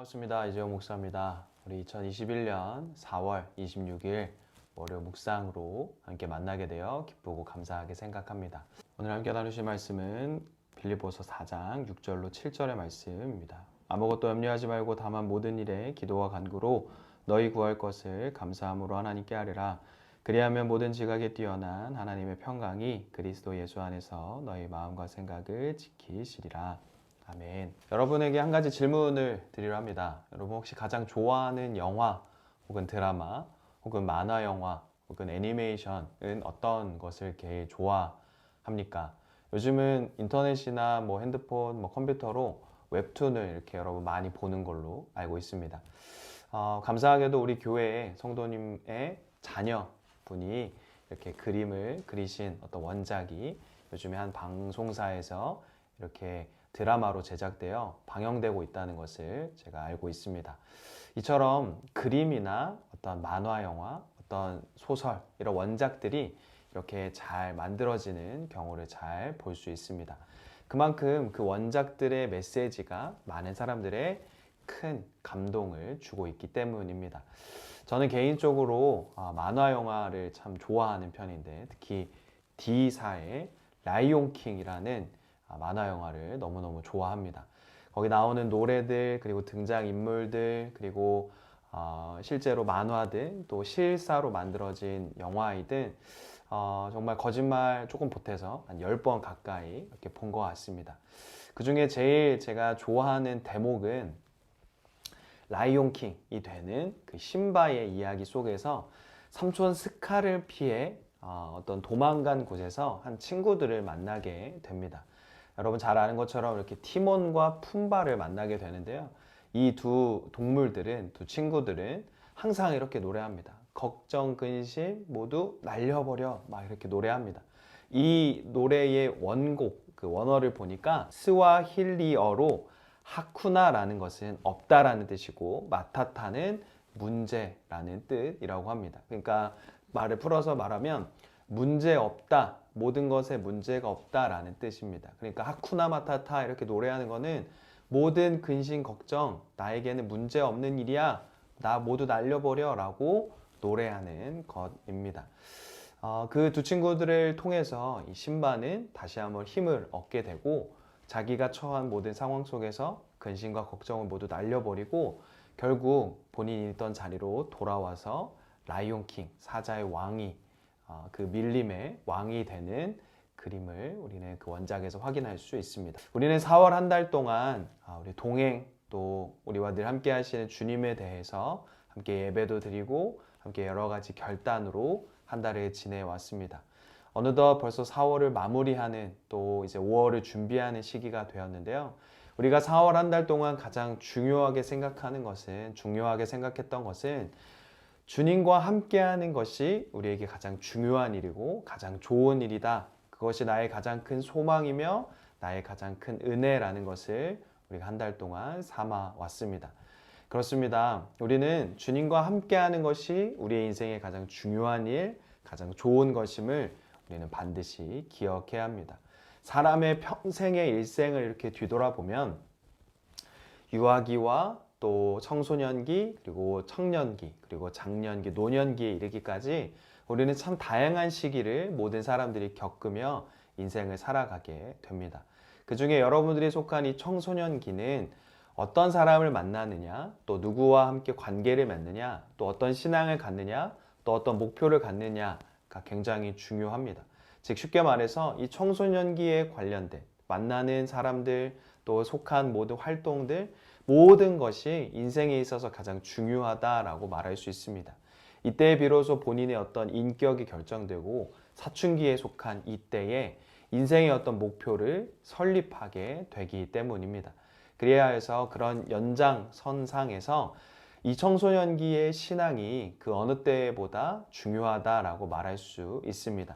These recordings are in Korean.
반갑습니다. 이재용 목사입니다. 우리 2021년 4월 26일 월요 묵상으로 함께 만나게 되어 기쁘고 감사하게 생각합니다. 오늘 함께 나누실 말씀은 빌립보서 4장 6절로 7절의 말씀입니다. 아무것도 염려하지 말고 다만 모든 일에 기도와 간구로 너희 구할 것을 감사함으로 하나님께 아뢰라. 그리하면 모든 지각에 뛰어난 하나님의 평강이 그리스도 예수 안에서 너희 마음과 생각을 지키시리라. 아멘. 여러분에게 한 가지 질문을 드리려 합니다. 여러분 혹시 가장 좋아하는 영화 혹은 드라마 혹은 만화 영화 혹은 애니메이션은 어떤 것을 이렇게 좋아합니까? 요즘은 인터넷이나 핸드폰, 컴퓨터로 웹툰을 이렇게 여러분 많이 보는 걸로 알고 있습니다. 감사하게도 우리 교회의 성도님의 자녀분이 이렇게 그림을 그리신 어떤 원작이 요즘에 한 방송사에서 이렇게 드라마로 제작되어 방영되고 있다는 것을 제가 알고 있습니다. 이처럼 그림이나 어떤 만화 영화, 어떤 소설 이런 원작들이 이렇게 잘 만들어지는 경우를 잘 볼 수 있습니다. 그만큼 그 원작들의 메시지가 많은 사람들의 큰 감동을 주고 있기 때문입니다. 저는 개인적으로 만화 영화를 참 좋아하는 편인데 특히 D사의 라이온 킹이라는 만화 영화를 너무너무 좋아합니다. 거기 나오는 노래들, 그리고 등장인물들, 그리고 실제로 만화들, 또 실사로 만들어진 영화이든 정말 거짓말 조금 보태서 한 10번 가까이 이렇게 본 것 같습니다. 그 중에 제일 제가 좋아하는 대목은 라이온 킹이 되는 그 심바의 이야기 속에서 삼촌 스카를 피해 어떤 도망간 곳에서 한 친구들을 만나게 됩니다. 여러분 잘 아는 것처럼 이렇게 티몬과 푼바를 만나게 되는데요. 이 두 동물들은, 두 친구들은 항상 이렇게 노래합니다. 걱정, 근심 모두 날려버려 막 이렇게 노래합니다. 이 노래의 원곡, 그 원어를 보니까 스와힐리어로 하쿠나라는 것은 없다라는 뜻이고 마타타는 문제라는 뜻이라고 합니다. 그러니까 말을 풀어서 말하면 문제 없다, 모든 것에 문제가 없다라는 뜻입니다. 그러니까 하쿠나 마타타 이렇게 노래하는 거는 모든 근심 걱정 나에게는 문제 없는 일이야, 나 모두 날려버려 라고 노래하는 것입니다. 그 두 친구들을 통해서 이 신바는 다시 한번 힘을 얻게 되고 자기가 처한 모든 상황 속에서 근심과 걱정을 모두 날려버리고 결국 본인이 있던 자리로 돌아와서 라이온 킹, 사자의 왕이 그 밀림의 왕이 되는 그림을 우리는 그 원작에서 확인할 수 있습니다. 우리는 4월 한 달 동안 우리 동행 또 우리와 늘 함께 하시는 주님에 대해서 함께 예배도 드리고 함께 여러 가지 결단으로 한 달을 지내왔습니다. 어느덧 벌써 4월을 마무리하는 또 이제 5월을 준비하는 시기가 되었는데요. 우리가 4월 한 달 동안 가장 중요하게 생각했던 것은 주님과 함께하는 것이 우리에게 가장 중요한 일이고 가장 좋은 일이다. 그것이 나의 가장 큰 소망이며 나의 가장 큰 은혜라는 것을 우리가 한 달 동안 삼아 왔습니다. 그렇습니다. 우리는 주님과 함께하는 것이 우리의 인생의 가장 중요한 일, 가장 좋은 것임을 우리는 반드시 기억해야 합니다. 사람의 평생의 일생을 이렇게 뒤돌아보면 유아기와 또 청소년기, 그리고 청년기, 그리고 장년기, 노년기에 이르기까지 우리는 참 다양한 시기를 모든 사람들이 겪으며 인생을 살아가게 됩니다. 그 중에 여러분들이 속한 이 청소년기는 어떤 사람을 만나느냐, 또 누구와 함께 관계를 맺느냐, 또 어떤 신앙을 갖느냐, 또 어떤 목표를 갖느냐가 굉장히 중요합니다. 즉 쉽게 말해서 이 청소년기에 관련된 만나는 사람들, 또 속한 모든 활동들, 모든 것이 인생에 있어서 가장 중요하다라고 말할 수 있습니다. 이때에 비로소 본인의 어떤 인격이 결정되고 사춘기에 속한 이때에 인생의 어떤 목표를 설립하게 되기 때문입니다. 그래야 해서 그런 연장선상에서 이 청소년기의 신앙이 그 어느 때보다 중요하다라고 말할 수 있습니다.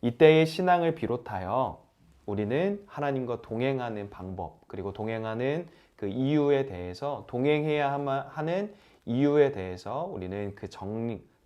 이때의 신앙을 비롯하여 우리는 하나님과 동행하는 방법, 그리고 동행하는 그 이유에 대해서, 동행해야 하는 이유에 대해서 우리는 그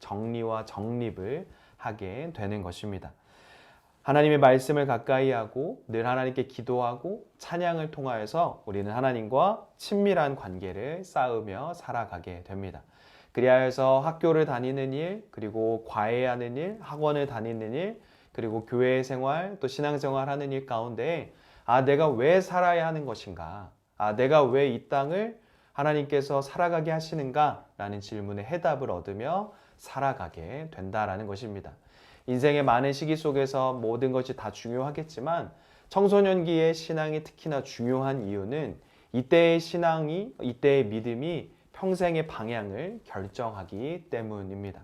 정리와 정립을 하게 되는 것입니다. 하나님의 말씀을 가까이 하고 늘 하나님께 기도하고 찬양을 통하여서 우리는 하나님과 친밀한 관계를 쌓으며 살아가게 됩니다. 그리하여서 학교를 다니는 일, 그리고 과외하는 일, 학원을 다니는 일, 그리고 교회 생활, 또 신앙생활 하는 일 가운데 내가 왜 살아야 하는 것인가? 내가 왜 이 땅을 하나님께서 살아가게 하시는가? 라는 질문에 해답을 얻으며 살아가게 된다라는 것입니다. 인생의 많은 시기 속에서 모든 것이 다 중요하겠지만 청소년기의 신앙이 특히나 중요한 이유는 이때의 신앙이, 이때의 믿음이 평생의 방향을 결정하기 때문입니다.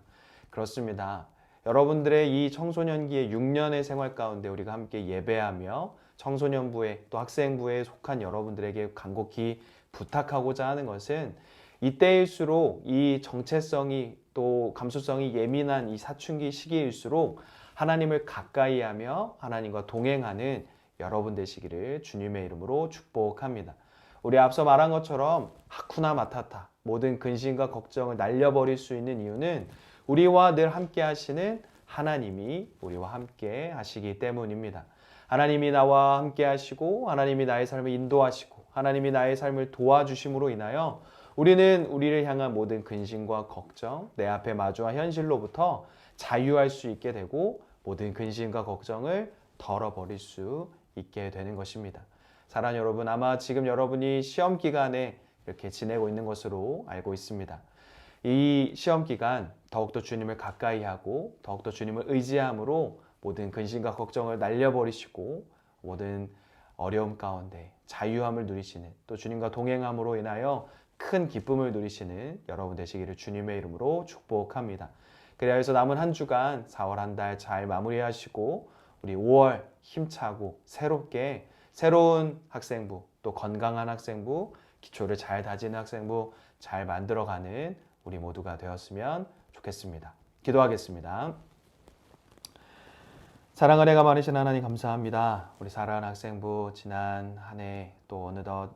그렇습니다. 여러분들의 이 청소년기의 6년의 생활 가운데 우리가 함께 예배하며 청소년부에 또 학생부에 속한 여러분들에게 간곡히 부탁하고자 하는 것은 이때일수록 이 정체성이 또 감수성이 예민한 이 사춘기 시기일수록 하나님을 가까이 하며 하나님과 동행하는 여러분 되시기를 주님의 이름으로 축복합니다. 우리 앞서 말한 것처럼 하쿠나 마타타 모든 근심과 걱정을 날려버릴 수 있는 이유는 우리와 늘 함께 하시는 하나님이 우리와 함께 하시기 때문입니다. 하나님이 나와 함께 하시고 하나님이 나의 삶을 인도하시고 하나님이 나의 삶을 도와주심으로 인하여 우리는 우리를 향한 모든 근심과 걱정, 내 앞에 마주한 현실로부터 자유할 수 있게 되고 모든 근심과 걱정을 덜어버릴 수 있게 되는 것입니다. 사랑하는 여러분, 아마 지금 여러분이 시험 기간에 이렇게 지내고 있는 것으로 알고 있습니다. 이 시험 기간 더욱더 주님을 가까이 하고 더욱더 주님을 의지함으로 모든 근심과 걱정을 날려버리시고 모든 어려움 가운데 자유함을 누리시는 또 주님과 동행함으로 인하여 큰 기쁨을 누리시는 여러분 되시기를 주님의 이름으로 축복합니다. 그래서 남은 한 주간 4월 한 달 잘 마무리하시고 우리 5월 힘차고 새롭게 새로운 학생부 또 건강한 학생부 기초를 잘 다지는 학생부 잘 만들어가는 우리 모두가 되었으면 좋겠습니다. 기도하겠습니다. 사랑을 해가 많으신 하나님 감사합니다. 우리 사랑하는 학생부 지난 한 해 또 어느덧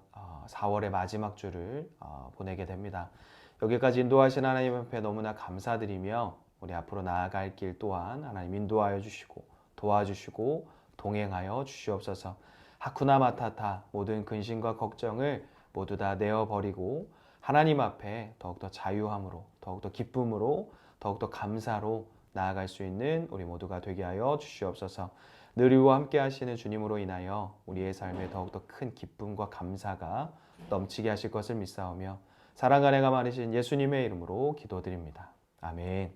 4월의 마지막 주를 보내게 됩니다. 여기까지 인도하신 하나님 앞에 너무나 감사드리며 우리 앞으로 나아갈 길 또한 하나님 인도하여 주시고 도와주시고 동행하여 주시옵소서. 하쿠나 마타타 모든 근심과 걱정을 모두 다 내어버리고 하나님 앞에 더욱더 자유함으로 더욱더 기쁨으로 더욱더 감사로 나아갈 수 있는 우리 모두가 되게 하여 주시옵소서. 늘 우리와 함께 하시는 주님으로 인하여 우리의 삶에 더욱더 큰 기쁨과 감사가 넘치게 하실 것을 믿사오며 사랑과 내가 많으신 예수님의 이름으로 기도드립니다. 아멘.